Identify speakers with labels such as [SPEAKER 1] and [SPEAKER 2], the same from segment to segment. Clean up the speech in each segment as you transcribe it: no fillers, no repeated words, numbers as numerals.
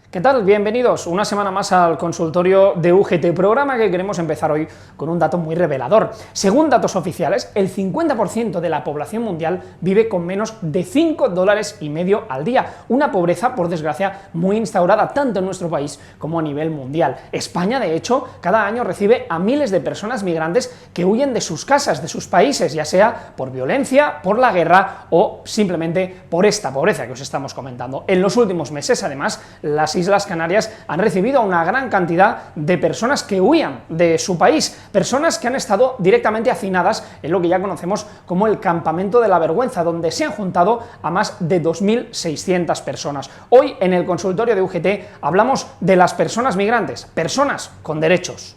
[SPEAKER 1] ¿Qué tal? Bienvenidos una semana más al consultorio de UGT, programa que queremos empezar hoy con un dato muy revelador. Según datos oficiales, el 50% de la población mundial vive con menos de $5,50 al día, una pobreza, por desgracia, muy instaurada tanto en nuestro país como a nivel mundial. España, de hecho, cada año recibe a miles de personas migrantes que huyen de sus casas, de sus países, ya sea por violencia, por la guerra o simplemente por esta pobreza que os estamos comentando. En los últimos meses, además, las Islas Canarias han recibido a una gran cantidad de personas que huían de su país, personas que han estado directamente hacinadas en lo que ya conocemos como el Campamento de la Vergüenza, donde se han juntado a más de 2.600 personas. Hoy, en el consultorio de UGT, hablamos de las personas migrantes, personas con derechos.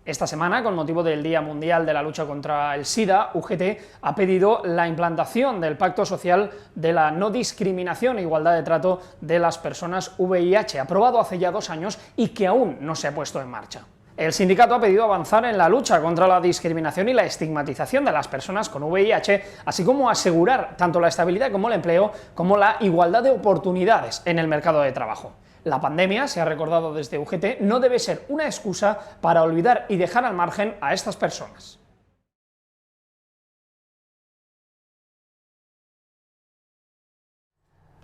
[SPEAKER 1] Esta semana, con motivo del Día Mundial de la Lucha contra el SIDA, UGT ha pedido la implantación del Pacto Social de la No Discriminación e Igualdad de Trato de las Personas VIH, aprobado hace ya 2 años y que aún no se ha puesto en marcha. El sindicato ha pedido avanzar en la lucha contra la discriminación y la estigmatización de las personas con VIH, así como asegurar tanto la estabilidad como el empleo, como la igualdad de oportunidades en el mercado de trabajo. La pandemia, se ha recordado desde UGT, no debe ser una excusa para olvidar y dejar al margen a estas personas.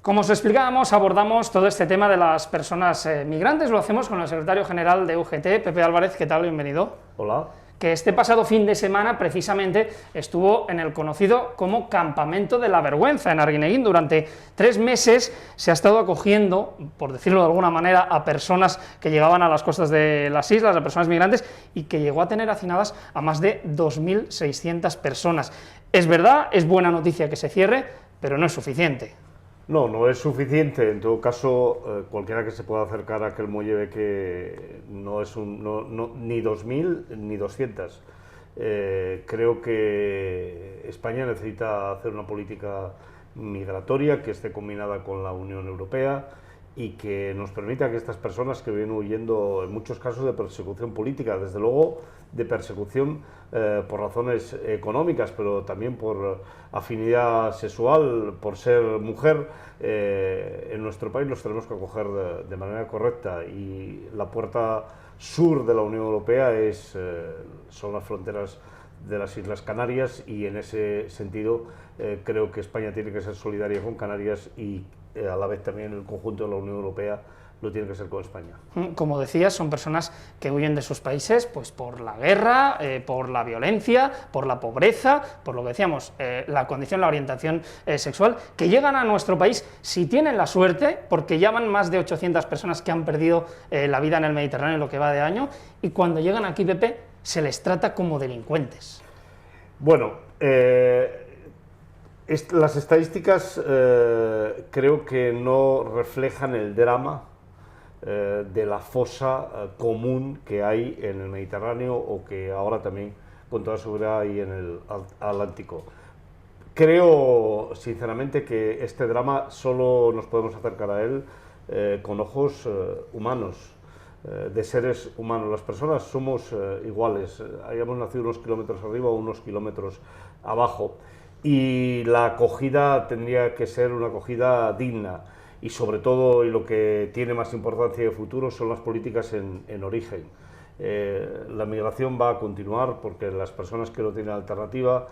[SPEAKER 1] Como os explicábamos, abordamos todo este tema de las personas migrantes, lo hacemos con el secretario general de UGT, Pepe Álvarez. ¿Qué tal? Bienvenido.
[SPEAKER 2] Hola.
[SPEAKER 1] Que este pasado fin de semana precisamente estuvo en el conocido como Campamento de la Vergüenza en Arguineguín. Durante 3 meses se ha estado acogiendo, por decirlo de alguna manera, a personas que llegaban a las costas de las islas, a personas migrantes, y que llegó a tener hacinadas a más de 2.600 personas. Es verdad, es buena noticia que se cierre, pero no es suficiente.
[SPEAKER 2] No, no es suficiente. En todo caso, cualquiera que se pueda acercar a aquel muelle ve que no es ni 2.000 ni 200. Creo que España necesita hacer una política migratoria que esté combinada con la Unión Europea y que nos permita que estas personas que vienen huyendo, en muchos casos, de persecución política, desde luego de persecución por razones económicas, pero también por afinidad sexual, por ser mujer, en nuestro país los tenemos que acoger de manera correcta, y la puerta sur de la Unión Europea son las fronteras de las Islas Canarias, y en ese sentido creo que España tiene que ser solidaria con Canarias y a la vez también el conjunto de la Unión Europea lo tiene que ser con España.
[SPEAKER 1] Como decías, son personas que huyen de sus países pues por la guerra, por la violencia, por la pobreza, por lo que decíamos, la condición, la orientación sexual, que llegan a nuestro país si tienen la suerte, porque ya van más de 800 personas que han perdido la vida en el Mediterráneo en lo que va de año, y cuando llegan aquí, Pepe, se les trata como delincuentes.
[SPEAKER 2] Bueno, las estadísticas creo que no reflejan el drama de la fosa común que hay en el Mediterráneo, o que ahora también con toda seguridad hay en el Atlántico. Creo sinceramente que este drama solo nos podemos acercar a él con ojos humanos, de seres humanos. Las personas somos iguales, hayamos nacido unos kilómetros arriba o unos kilómetros abajo, y la acogida tendría que ser una acogida digna. Y sobre todo, y lo que tiene más importancia de futuro, son las políticas en origen. La migración va a continuar porque las personas que no tienen alternativa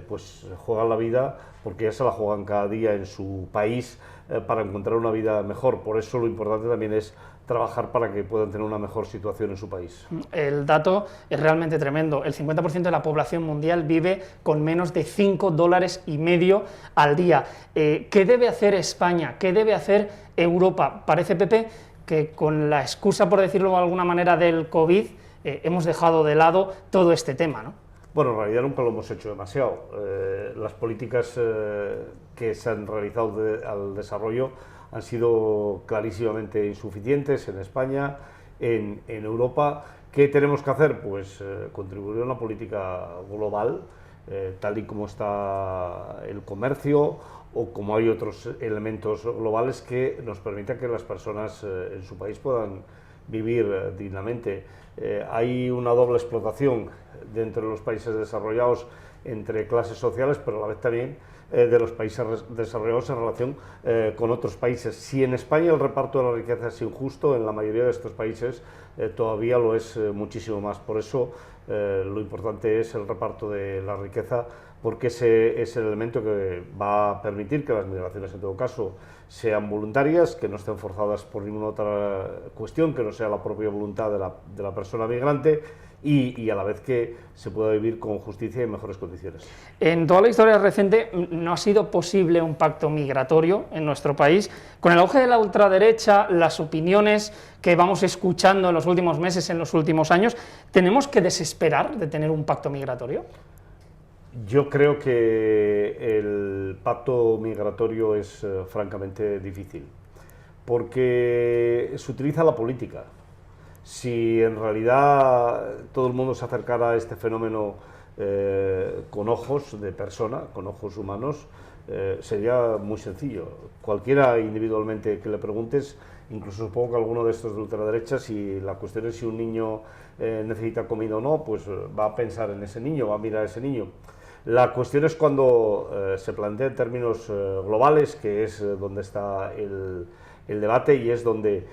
[SPEAKER 2] pues juegan la vida, porque ya se la juegan cada día en su país para encontrar una vida mejor. Por eso lo importante también es trabajar para que puedan tener una mejor situación en su país.
[SPEAKER 1] El dato es realmente tremendo. El 50% de la población mundial vive con menos de $5,50 al día. ¿Qué debe hacer España? ¿Qué debe hacer Europa? Parece, Pepe, que con la excusa, por decirlo de alguna manera, del COVID, hemos dejado de lado todo este tema, ¿no?
[SPEAKER 2] Bueno, en realidad nunca lo hemos hecho demasiado. Las políticas que se han realizado al desarrollo han sido clarísimamente insuficientes en España, en Europa. ¿Qué tenemos que hacer? Pues contribuir a una política global, tal y como está el comercio, o como hay otros elementos globales que nos permitan que las personas en su país puedan vivir dignamente. Hay una doble explotación dentro de los países desarrollados entre clases sociales, pero a la vez también de los países desarrollados en relación con otros países. Si en España el reparto de la riqueza es injusto, en la mayoría de estos países todavía lo es muchísimo más. Por eso lo importante es el reparto de la riqueza, porque ese es el elemento que va a permitir que las migraciones, en todo caso, sean voluntarias, que no estén forzadas por ninguna otra cuestión, que no sea la propia voluntad de la persona migrante, y a la vez que se pueda vivir con justicia y en mejores condiciones.
[SPEAKER 1] En toda la historia reciente no ha sido posible un pacto migratorio en nuestro país. Con el auge de la ultraderecha, las opiniones que vamos escuchando en los últimos meses, en los últimos años, ¿tenemos que desesperar de tener un pacto migratorio?
[SPEAKER 2] Yo creo que el pacto migratorio es francamente difícil, porque se utiliza la política. Si en realidad todo el mundo se acercara a este fenómeno con ojos de persona, con ojos humanos, sería muy sencillo. Cualquiera individualmente que le preguntes, incluso supongo que alguno de estos de ultraderecha, si la cuestión es si un niño necesita comida o no, pues va a pensar en ese niño, va a mirar a ese niño. La cuestión es cuando se plantea en términos globales, que es donde está el debate y es donde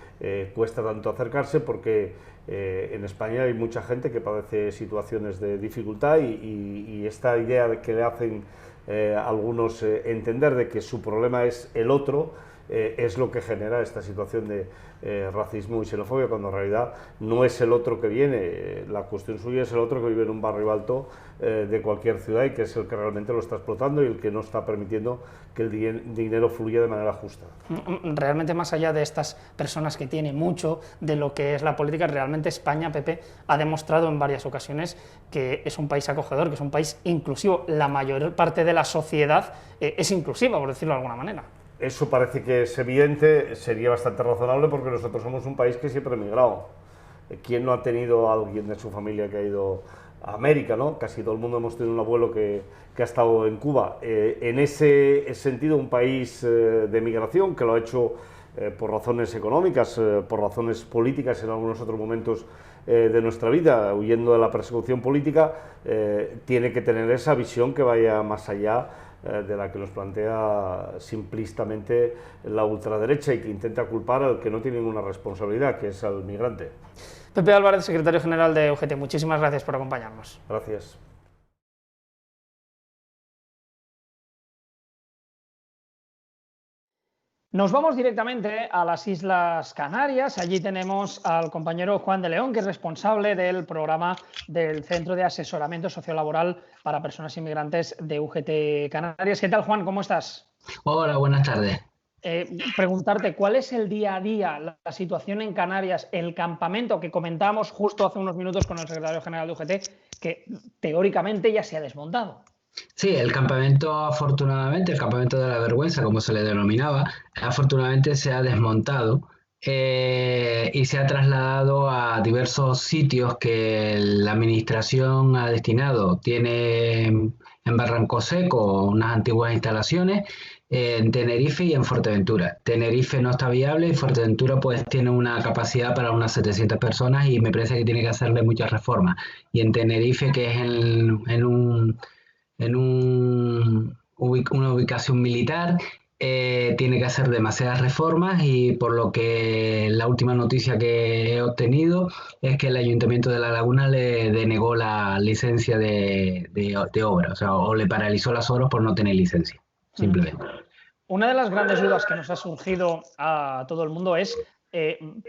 [SPEAKER 2] cuesta tanto acercarse, porque en España hay mucha gente que padece situaciones de dificultad y esta idea de que le hacen algunos entender de que su problema es el otro, es lo que genera esta situación de racismo y xenofobia, cuando en realidad no es el otro que viene, la cuestión suya es el otro que vive en un barrio alto de cualquier ciudad y que es el que realmente lo está explotando y el que no está permitiendo que el dinero fluya de manera justa.
[SPEAKER 1] Realmente, más allá de estas personas que tienen mucho de lo que es la política, realmente España, Pepe, ha demostrado en varias ocasiones que es un país acogedor, que es un país inclusivo. La mayor parte de la sociedad es inclusiva, por decirlo de alguna manera.
[SPEAKER 2] Eso parece que es evidente, sería bastante razonable porque nosotros somos un país que siempre ha emigrado. ¿Quién no ha tenido a alguien de su familia que ha ido a América, ¿no? Casi todo el mundo hemos tenido un abuelo que ha estado en Cuba. En ese sentido, un país de migración que lo ha hecho por razones económicas, por razones políticas en algunos otros momentos de nuestra vida, huyendo de la persecución política, tiene que tener esa visión que vaya más allá de la que nos plantea simplistamente la ultraderecha y que intenta culpar al que no tiene ninguna responsabilidad, que es al migrante.
[SPEAKER 1] Pepe Álvarez, secretario general de UGT, muchísimas gracias por acompañarnos.
[SPEAKER 2] Gracias.
[SPEAKER 1] Nos vamos directamente a las Islas Canarias. Allí tenemos al compañero Juan de León, que es responsable del programa del Centro de Asesoramiento Sociolaboral para Personas Inmigrantes de UGT Canarias. ¿Qué tal, Juan? ¿Cómo estás?
[SPEAKER 3] Hola, buenas tardes.
[SPEAKER 1] Preguntarte, ¿cuál es el día a día, la situación en Canarias, el campamento que comentábamos justo hace unos minutos con el secretario general de UGT, que teóricamente ya se ha desmontado?
[SPEAKER 3] Sí, el campamento, afortunadamente, el campamento de la vergüenza, como se le denominaba, afortunadamente se ha desmontado y se ha trasladado a diversos sitios que la administración ha destinado. Tiene en Barranco Seco unas antiguas instalaciones, en Tenerife y en Fuerteventura. Tenerife no está viable y Fuerteventura pues tiene una capacidad para unas 700 personas y me parece que tiene que hacerle muchas reformas. Y en Tenerife, que es una ubicación militar, tiene que hacer demasiadas reformas y por lo que la última noticia que he obtenido es que el Ayuntamiento de La Laguna le denegó la licencia de obra, o sea, o le paralizó las obras por no tener licencia, simplemente.
[SPEAKER 1] Una de las grandes dudas que nos ha surgido a todo el mundo es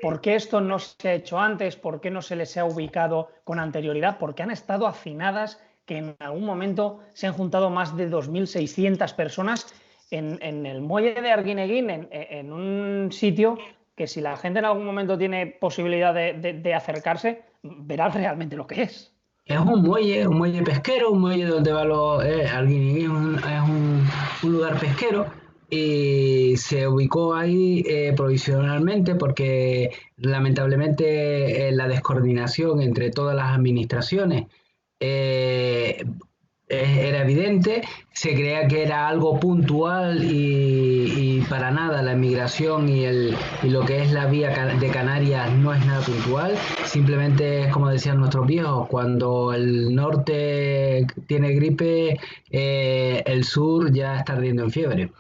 [SPEAKER 1] ¿por qué esto no se ha hecho antes? ¿Por qué no se les ha ubicado con anterioridad? ¿Por qué han estado hacinadas que en algún momento se han juntado más de 2.600 personas en el muelle de Arguineguín, en un sitio que si la gente en algún momento tiene posibilidad de acercarse, verá realmente lo que es?
[SPEAKER 3] Es un muelle pesquero, un muelle donde va Arguineguín es un lugar pesquero y se ubicó ahí provisionalmente porque lamentablemente la descoordinación entre todas las administraciones era evidente, se creía que era algo puntual y y para nada la emigración y lo que es la vía de Canarias no es nada puntual, simplemente es como decían nuestros viejos, cuando el norte tiene gripe, el sur ya está ardiendo en fiebre.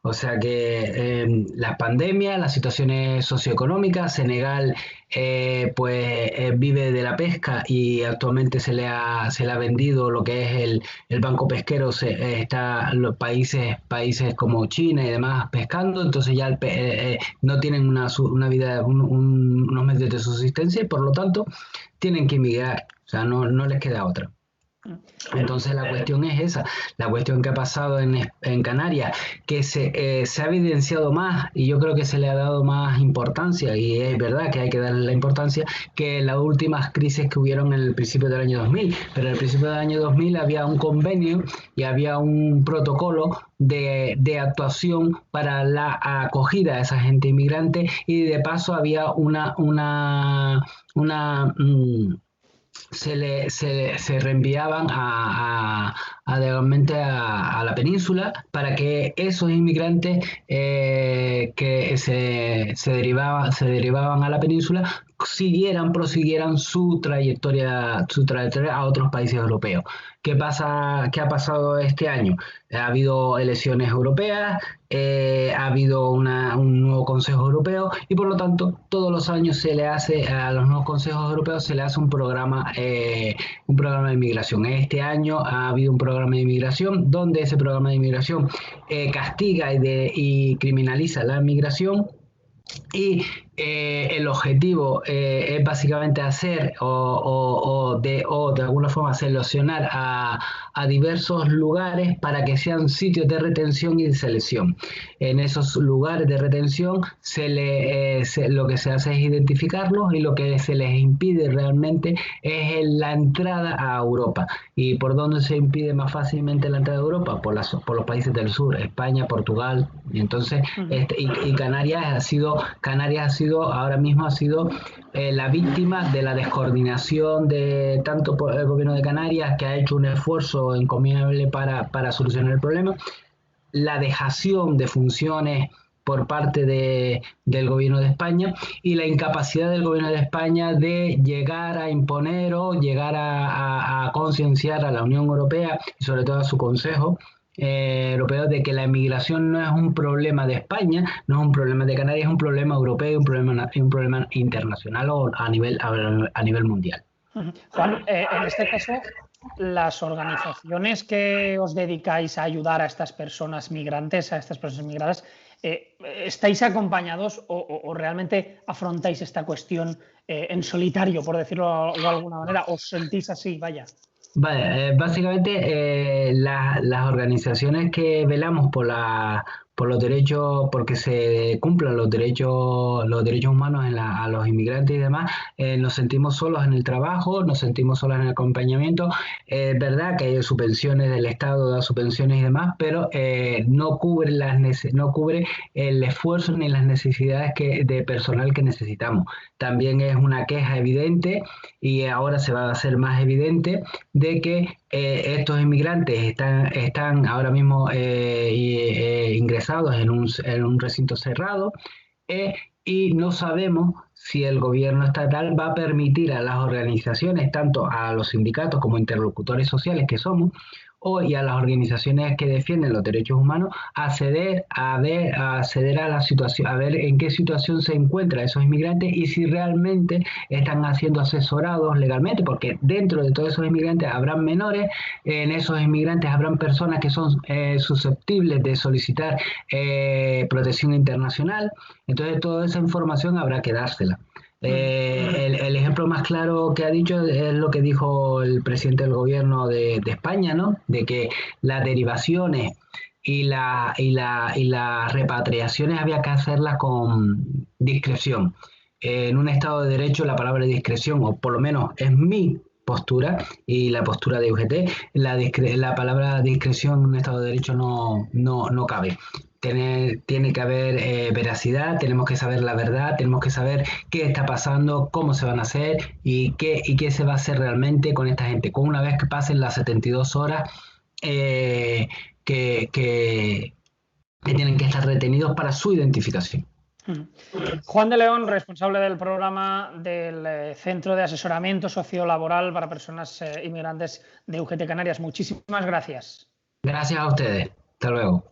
[SPEAKER 3] O sea que las pandemias, las situaciones socioeconómicas, Senegal vive de la pesca y actualmente se le ha vendido lo que es el banco pesquero, está los países como China y demás pescando, entonces ya no tienen una vida, unos medios de subsistencia y por lo tanto tienen que emigrar, o sea, no les queda otra. Entonces la cuestión es esa, la cuestión que ha pasado en Canarias, que se ha evidenciado más y yo creo que se le ha dado más importancia, y es verdad que hay que darle la importancia, que las últimas crisis que hubieron en el principio del año 2000, pero en el principio del año 2000 había un convenio y había un protocolo de actuación para la acogida de esa gente inmigrante y de paso había se reenviaban legalmente a la península para que esos inmigrantes que se derivaban a la península prosiguieran su trayectoria a otros países europeos. ¿Qué pasa? ¿Qué ha pasado este año? Ha habido elecciones europeas, ha habido un nuevo Consejo Europeo y por lo tanto todos los años se le hace a los nuevos consejos europeos se le hace un programa de inmigración. Este año ha habido un programa de inmigración donde ese programa de inmigración castiga y criminaliza la inmigración. Y el objetivo es básicamente hacer o de alguna forma seleccionar a diversos lugares para que sean sitios de retención y de selección. En esos lugares de retención lo que se hace es identificarlos y lo que se les impide realmente es la entrada a Europa. ¿Y por dónde se impide más fácilmente la entrada a Europa? Por los países del sur, España, Portugal. Y entonces, Canarias ha sido ahora mismo la víctima de la descoordinación de tanto por el gobierno de Canarias, que ha hecho un esfuerzo encomiable para solucionar el problema, la dejación de funciones por parte del gobierno de España y la incapacidad del gobierno de España de llegar a imponer o llegar a concienciar a la Unión Europea y sobre todo a su Consejo Europeo de que la inmigración no es un problema de España, no es un problema de Canarias, es un problema europeo, un problema internacional o a nivel mundial.
[SPEAKER 1] Juan, en este caso, las organizaciones que os dedicáis a ayudar a estas personas migrantes, a estas personas migradas, ¿estáis acompañados o realmente afrontáis esta cuestión en solitario, por decirlo de alguna manera? ¿Os sentís así? Vaya.
[SPEAKER 3] Vale, básicamente las organizaciones que velamos por los derechos, porque se cumplan los derechos humanos a los inmigrantes y demás, nos sentimos solos en el trabajo, nos sentimos solos en el acompañamiento. Es verdad que hay subvenciones del Estado, da subvenciones y demás, pero no cubre el esfuerzo ni las necesidades de personal que necesitamos. También es una queja evidente y ahora se va a hacer más evidente de que estos inmigrantes están ahora mismo ingresados en un recinto cerrado y no sabemos si el gobierno estatal va a permitir a las organizaciones, tanto a los sindicatos como interlocutores sociales que somos, y a las organizaciones que defienden los derechos humanos, acceder a la situación, a ver en qué situación se encuentran esos inmigrantes y si realmente están siendo asesorados legalmente, porque dentro de todos esos inmigrantes habrán menores, en esos inmigrantes habrán personas que son susceptibles de solicitar protección internacional, entonces toda esa información habrá que dársela. El ejemplo más claro que ha dicho es lo que dijo el presidente del gobierno de España, ¿no? De que las derivaciones y las repatriaciones había que hacerlas con discreción. En un Estado de Derecho la palabra discreción, o por lo menos es mi postura y la postura de UGT, la palabra discreción en un Estado de Derecho no cabe. Tiene que haber veracidad, tenemos que saber la verdad, tenemos que saber qué está pasando, cómo se van a hacer y qué se va a hacer realmente con esta gente. Una vez que pasen las 72 horas que que tienen que estar retenidos para su identificación.
[SPEAKER 1] Juan de León, responsable del programa del Centro de Asesoramiento Sociolaboral para Personas Inmigrantes de UGT Canarias. Muchísimas gracias.
[SPEAKER 3] Gracias a ustedes. Hasta luego.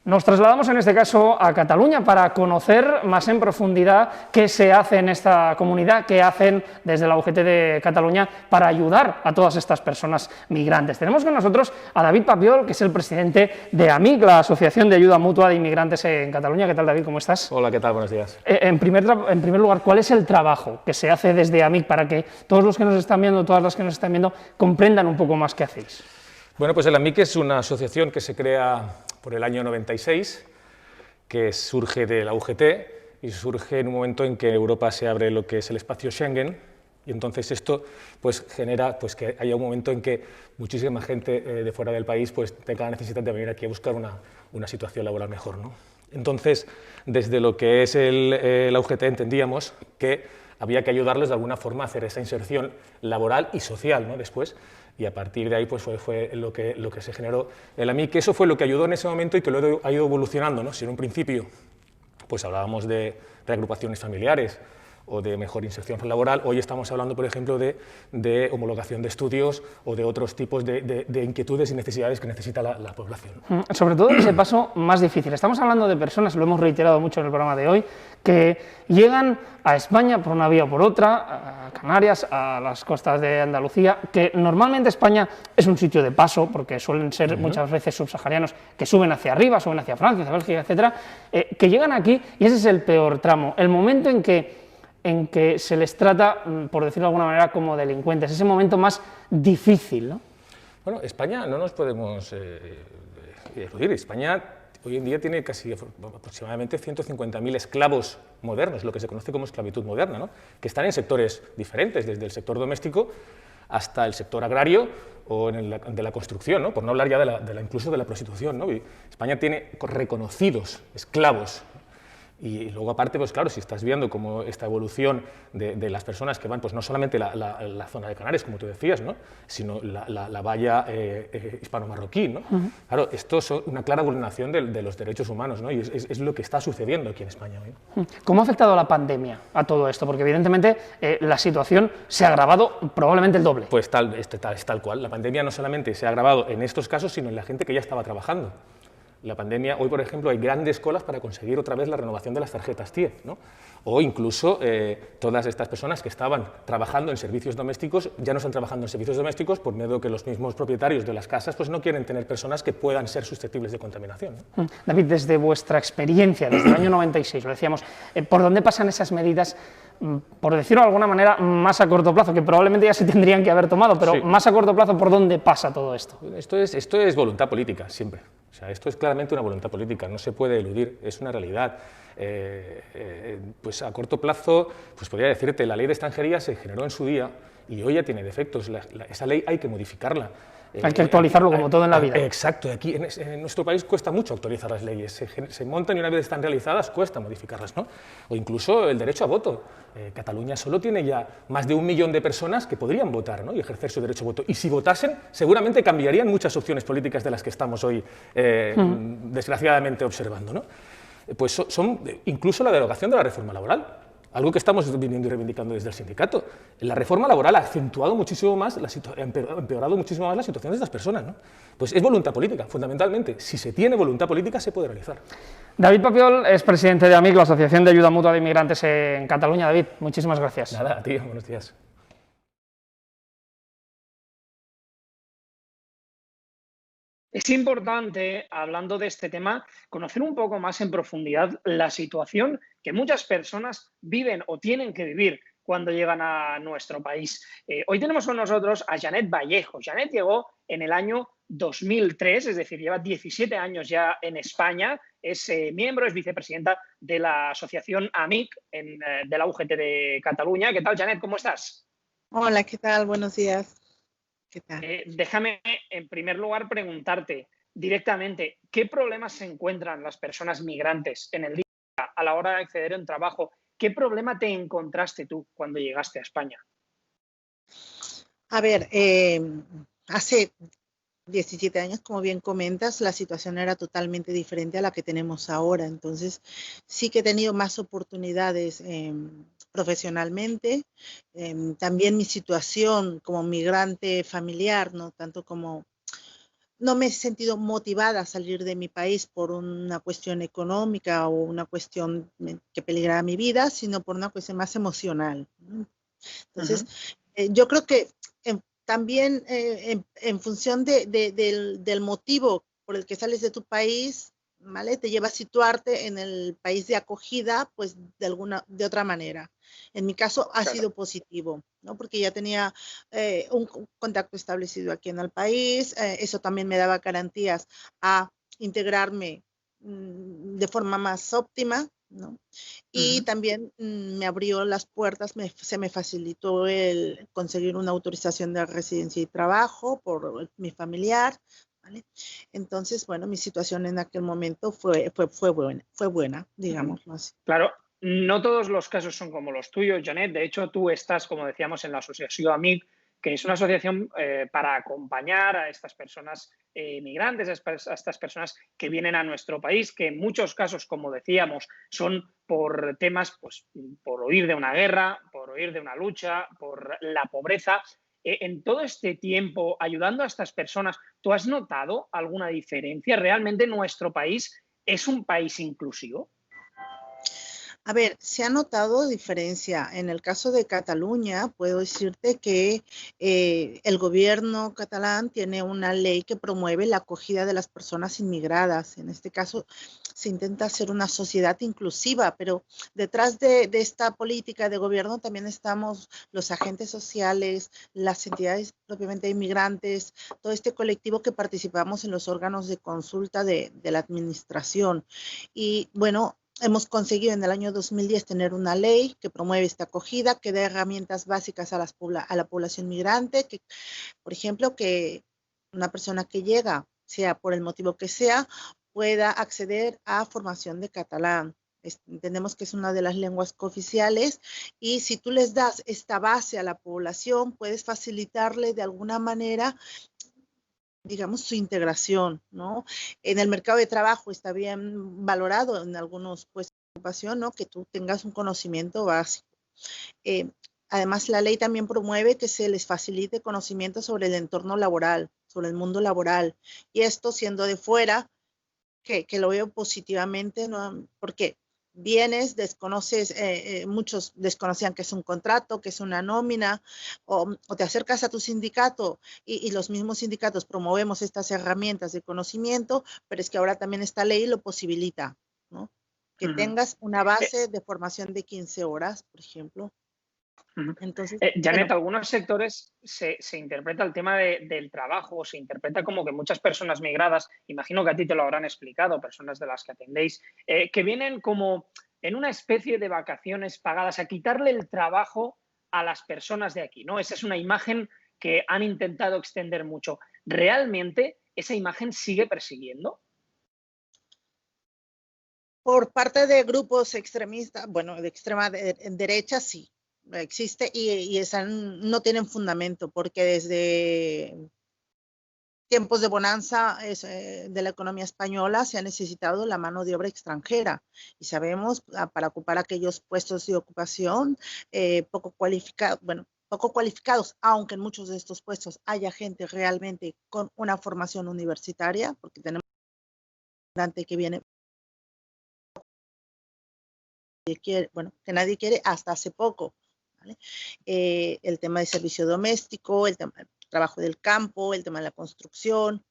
[SPEAKER 1] Nos trasladamos en este caso a Cataluña para conocer más en profundidad qué se hace en esta comunidad, qué hacen desde la UGT de Cataluña para ayudar a todas estas personas migrantes. Tenemos con nosotros a David Papiol, que es el presidente de AMIC, la Asociación de Ayuda Mutua de Inmigrantes en Cataluña. ¿Qué tal, David? ¿Cómo estás?
[SPEAKER 4] Hola, ¿qué tal? Buenos días.
[SPEAKER 1] En primer lugar, ¿cuál es el trabajo que se hace desde AMIC para que todos los que nos están viendo, todas las que nos están viendo, comprendan un poco más qué hacéis?
[SPEAKER 4] Bueno, pues el AMIC es una asociación que se crea por el año 96, que surge de la UGT y surge en un momento en que Europa se abre lo que es el espacio Schengen, y entonces esto pues genera pues que haya un momento en que muchísima gente de fuera del país pues tenga la necesidad de venir aquí a buscar una situación laboral mejor, ¿no? Entonces, desde lo que es la UGT entendíamos que había que ayudarles de alguna forma a hacer esa inserción laboral y social, ¿no? Después, y a partir de ahí pues fue lo que se generó el AMIC, que eso fue lo que ayudó en ese momento y que luego ha ido evolucionando, ¿no? Si en un principio pues hablábamos de reagrupaciones familiares o de mejor inserción laboral, hoy estamos hablando, por ejemplo, de homologación de estudios o de otros tipos de inquietudes y necesidades que necesita la población.
[SPEAKER 1] Sobre todo en ese paso más difícil. Estamos hablando de personas, lo hemos reiterado mucho en el programa de hoy, que llegan a España por una vía o por otra, a Canarias, a las costas de Andalucía, que normalmente España es un sitio de paso, porque suelen ser muchas veces subsaharianos que suben hacia arriba, suben hacia Francia, hacia Bélgica, etcétera, que llegan aquí y ese es el peor tramo, el momento en que se les trata, por decirlo de alguna manera, como delincuentes, ese momento más difícil, ¿no?
[SPEAKER 4] Bueno, España no nos podemos eludir. España hoy en día tiene casi aproximadamente 150.000 esclavos modernos, lo que se conoce como esclavitud moderna, ¿no? Que están en sectores diferentes, desde el sector doméstico hasta el sector agrario o de la construcción, ¿no? Por no hablar ya incluso de la prostitución, ¿no? Y España tiene reconocidos esclavos. Y luego aparte, pues claro, si estás viendo como esta evolución de las personas que van, pues no solamente la zona de Canarias, como tú decías, ¿no? Sino la valla hispano-marroquí, ¿no? Claro, esto es una clara vulneración de los derechos humanos, ¿no? Y es lo que está sucediendo aquí en España hoy, ¿no?
[SPEAKER 1] ¿Cómo ha afectado la pandemia a todo esto? Porque evidentemente la situación se ha agravado probablemente el doble.
[SPEAKER 4] Pues es tal cual. La pandemia no solamente se ha agravado en estos casos, sino en la gente que ya estaba trabajando. La pandemia, hoy por ejemplo hay grandes colas para conseguir otra vez la renovación de las tarjetas TIE, ¿no? O incluso todas estas personas que estaban trabajando en servicios domésticos ya no están trabajando en servicios domésticos por miedo que los mismos propietarios de las casas pues no quieren tener personas que puedan ser susceptibles de contaminación, ¿no?
[SPEAKER 1] David, desde vuestra experiencia, desde el año 96, lo decíamos, ¿por dónde pasan esas medidas, por decirlo de alguna manera, más a corto plazo, que probablemente ya se tendrían que haber tomado, pero sí, más a corto plazo, ¿por dónde pasa todo esto?
[SPEAKER 4] Esto es voluntad política, siempre. O sea, esto es claramente una voluntad política, no se puede eludir, es una realidad. Pues a corto plazo, pues podría decirte, la ley de extranjería se generó en su día y hoy ya tiene defectos, esa ley hay que modificarla.
[SPEAKER 1] Hay que actualizarlo como todo en la vida.
[SPEAKER 4] Exacto, aquí en nuestro país cuesta mucho actualizar las leyes, se montan y una vez están realizadas cuesta modificarlas, ¿no? O incluso el derecho a voto. Cataluña solo tiene ya más de 1 millón de personas que podrían votar, ¿no? Y ejercer su derecho a voto. Y si votasen, seguramente cambiarían muchas opciones políticas de las que estamos hoy desgraciadamente observando, ¿no? Pues son incluso la derogación de la reforma laboral. Algo que estamos viniendo y reivindicando desde el sindicato. La reforma laboral ha acentuado muchísimo más, ha empeorado muchísimo más la situación de estas personas, ¿no? Pues es voluntad política, fundamentalmente. Si se tiene voluntad política, se puede realizar.
[SPEAKER 1] David Papiol es presidente de AMIC, la Asociación de Ayuda Mutua de Inmigrantes en Cataluña. David, muchísimas gracias.
[SPEAKER 4] Nada, a ti, buenos días.
[SPEAKER 1] Es importante, hablando de este tema, conocer un poco más en profundidad la situación que muchas personas viven o tienen que vivir cuando llegan a nuestro país. Hoy tenemos con nosotros a Janet Vallejo. Janet llegó en el año 2003, es decir, lleva 17 años ya en España, es miembro, es vicepresidenta de la asociación AMIC de la UGT de Cataluña. ¿Qué tal, Janet? ¿Cómo estás?
[SPEAKER 5] Hola, ¿qué tal? Buenos días. ¿Qué tal?
[SPEAKER 1] Déjame, en primer lugar, preguntarte directamente, ¿qué problemas se encuentran las personas migrantes en el día a la hora de acceder a un trabajo? ¿Qué problema te encontraste tú cuando llegaste a España?
[SPEAKER 5] A ver, hace 17 años, como bien comentas, la situación era totalmente diferente a la que tenemos ahora. Entonces, sí que he tenido más oportunidades profesionalmente. También mi situación como migrante familiar, no tanto como... No me he sentido motivada a salir de mi país por una cuestión económica o una cuestión que peligrara mi vida, sino por una cuestión más emocional, ¿no? Entonces, yo creo que también en función del motivo por el que sales de tu país, ¿vale? Te lleva a situarte en el país de acogida, pues de otra manera. En mi caso ha sido positivo, ¿no? Porque ya tenía un contacto establecido aquí en el país, eso también me daba garantías a integrarme de forma más óptima, ¿no? Y también me abrió las puertas, se me facilitó el conseguir una autorización de residencia y trabajo por mi familiar, ¿vale? Entonces, bueno, mi situación en aquel momento fue buena, digámoslo así.
[SPEAKER 1] Claro, no todos los casos son como los tuyos, Janet. De hecho, tú estás, como decíamos, en la asociación AMIG, que es una asociación para acompañar a estas personas migrantes, a estas personas que vienen a nuestro país, que en muchos casos, como decíamos, son por temas, pues, por huir de una guerra, por huir de una lucha, por la pobreza. En todo este tiempo, ayudando a estas personas, ¿tú has notado alguna diferencia? ¿Realmente nuestro país es un país inclusivo?
[SPEAKER 5] A ver, se ha notado diferencia. En el caso de Cataluña, puedo decirte que el gobierno catalán tiene una ley que promueve la acogida de las personas inmigradas. En este caso, se intenta hacer una sociedad inclusiva, pero detrás de esta política de gobierno también estamos los agentes sociales, las entidades propiamente inmigrantes, todo este colectivo que participamos en los órganos de consulta de la administración. Y bueno, hemos conseguido en el año 2010 tener una ley que promueve esta acogida, que da herramientas básicas a la población migrante, que, por ejemplo, que una persona que llega, sea por el motivo que sea, pueda acceder a formación de catalán. Entendemos que es una de las lenguas cooficiales y si tú les das esta base a la población, puedes facilitarle de alguna manera, digamos, su integración, ¿no? En el mercado de trabajo está bien valorado en algunos puestos de ocupación, ¿no? Que tú tengas un conocimiento básico. Además, la ley también promueve que se les facilite conocimiento sobre el entorno laboral, sobre el mundo laboral. Y esto, siendo de fuera, que lo veo positivamente, ¿no? Porque vienes, desconoces, muchos desconocían que es un contrato, que es una nómina, o te acercas a tu sindicato y los mismos sindicatos promovemos estas herramientas de conocimiento, pero es que ahora también esta ley lo posibilita, ¿no? Que tengas una base de formación de 15 horas, por ejemplo. Entonces,
[SPEAKER 1] Janet,
[SPEAKER 5] bueno,
[SPEAKER 1] algunos sectores se interpreta el tema del trabajo, se interpreta como que muchas personas migradas, imagino que a ti te lo habrán explicado, personas de las que atendéis, que vienen como en una especie de vacaciones pagadas a quitarle el trabajo a las personas de aquí, ¿no? Esa es una imagen que han intentado extender mucho. ¿Realmente esa imagen sigue persiguiendo?
[SPEAKER 5] por parte de grupos extremistas, bueno, de extrema derecha, sí, existe y esa no tienen fundamento, porque desde tiempos de bonanza de la economía española se ha necesitado la mano de obra extranjera y sabemos para ocupar aquellos puestos de ocupación poco cualificados, aunque en muchos de estos puestos haya gente realmente con una formación universitaria, porque tenemos gente que viene que nadie quiere hasta hace poco, ¿vale? El tema de servicio doméstico, el tema del trabajo del campo, el tema de la construcción,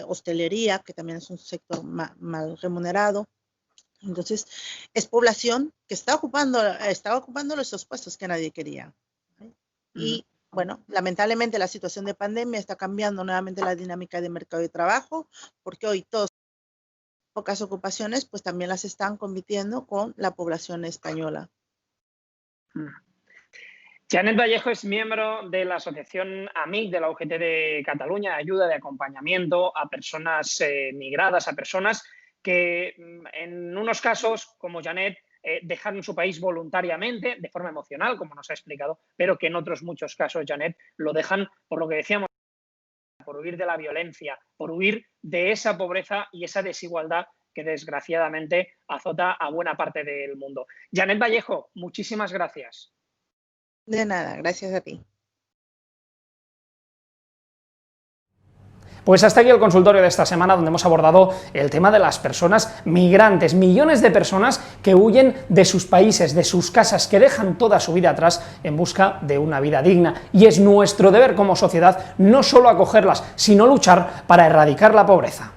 [SPEAKER 5] hostelería, que también es un sector mal remunerado. Entonces, es población que estaba ocupando esos puestos que nadie quería, ¿vale? Y bueno, lamentablemente la situación de pandemia está cambiando nuevamente la dinámica de mercado de trabajo, porque hoy todos pocas ocupaciones, pues también las están compitiendo con la población española.
[SPEAKER 1] Janet Vallejo es miembro de la asociación AMIC de la UGT de Cataluña, ayuda de acompañamiento a personas migradas, a personas que en unos casos, como Janet, dejaron su país voluntariamente, de forma emocional, como nos ha explicado, pero que en otros muchos casos, Janet, lo dejan por lo que decíamos, por huir de la violencia, por huir de esa pobreza y esa desigualdad que desgraciadamente azota a buena parte del mundo. Janet Vallejo, muchísimas gracias.
[SPEAKER 5] De nada, gracias a ti.
[SPEAKER 1] Pues hasta aquí el consultorio de esta semana, donde hemos abordado el tema de las personas migrantes, millones de personas que huyen de sus países, de sus casas, que dejan toda su vida atrás en busca de una vida digna. Y es nuestro deber como sociedad no solo acogerlas, sino luchar para erradicar la pobreza.